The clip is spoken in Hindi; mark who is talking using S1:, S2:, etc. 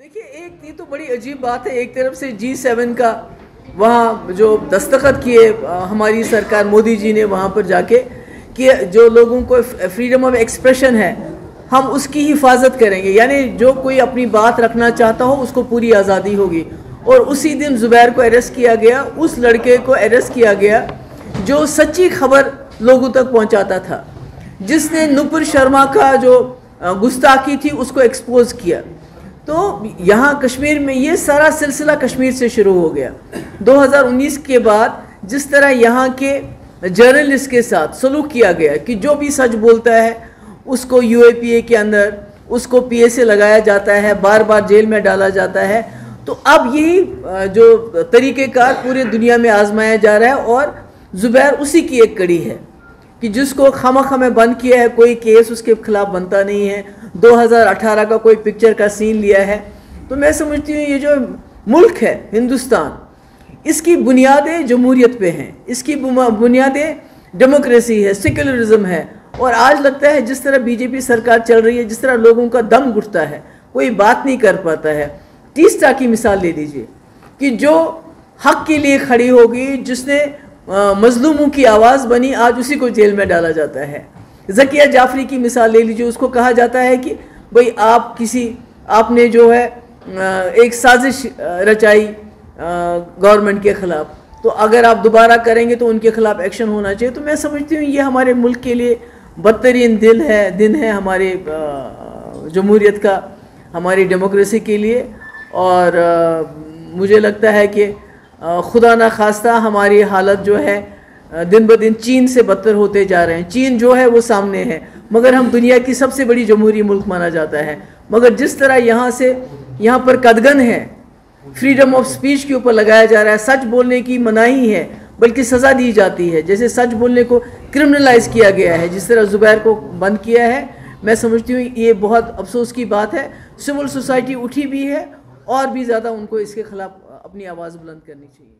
S1: देखिए, एक ये तो बड़ी अजीब बात है। एक तरफ से G7 का वहाँ जो दस्तखत किए हमारी सरकार मोदी जी ने वहाँ पर जाके कि जो लोगों को फ्रीडम ऑफ एक्सप्रेशन है हम उसकी हिफाजत करेंगे, यानी जो कोई अपनी बात रखना चाहता हो उसको पूरी आज़ादी होगी। और उसी दिन ज़ुबैर को अरेस्ट किया गया, उस लड़के को अरेस्ट किया गया जो सच्ची खबर लोगों तक पहुँचाता था, जिसने नुपुर शर्मा का जो गुस्ताखी थी उसको एक्सपोज किया। तो यहाँ कश्मीर में ये सारा सिलसिला कश्मीर से शुरू हो गया। 2019 के बाद जिस तरह यहाँ के जर्नलिस्ट के साथ सलूक किया गया कि जो भी सच बोलता है उसको UAPA के अंदर उसको PSA लगाया जाता है, बार बार जेल में डाला जाता है। तो अब यही जो तरीक़ेकार पूरी दुनिया में आजमाया जा रहा है और ज़ुबैर उसी की एक कड़ी है कि जिसको खामखा में बंद किया है, कोई केस उसके खिलाफ बनता नहीं है। 2018 का कोई पिक्चर का सीन लिया है। तो मैं समझती हूँ ये जो मुल्क है हिंदुस्तान, इसकी बुनियादें जमहूरियत पे हैं, इसकी बुनियादें डेमोक्रेसी है, सेक्युलरिज्म है। और आज लगता है जिस तरह BJP सरकार चल रही है, जिस तरह लोगों का दम घुटता है, कोई बात नहीं कर पाता है। तीस्ता की मिसाल ले लीजिए कि जो हक के लिए खड़ी होगी, जिसने मजलूमों की आवाज़ बनी, आज उसी को जेल में डाला जाता है। ज़किया जाफरी की मिसाल ले लीजिए, उसको कहा जाता है कि भाई आपने जो है एक साजिश रचाई गवर्नमेंट के ख़िलाफ़, तो अगर आप दोबारा करेंगे तो उनके ख़िलाफ़ एक्शन होना चाहिए। तो मैं समझती हूँ ये हमारे मुल्क के लिए बदतरीन दिन है हमारे जमहूरियत का, हमारी डेमोक्रेसी के लिए। और मुझे लगता है कि खुदा ना खास्ता हमारी हालत जो है दिन ब दिन चीन से बदतर होते जा रहे हैं। चीन जो है वो सामने है, मगर हम दुनिया की सबसे बड़ी जमहूरी मुल्क माना जाता है। मगर जिस तरह यहाँ पर कदगन है, फ्रीडम ऑफ स्पीच के ऊपर लगाया जा रहा है, सच बोलने की मनाही है बल्कि सज़ा दी जाती है, जैसे सच बोलने को क्रिमिनलाइज किया गया है, जिस तरह ज़ुबैर को बंद किया है। मैं समझती हूँ ये बहुत अफसोस की बात है। सिविल सोसाइटी उठी भी है और भी ज़्यादा उनको इसके ख़िलाफ़ अपनी आवाज़ बुलंद करनी चाहिए।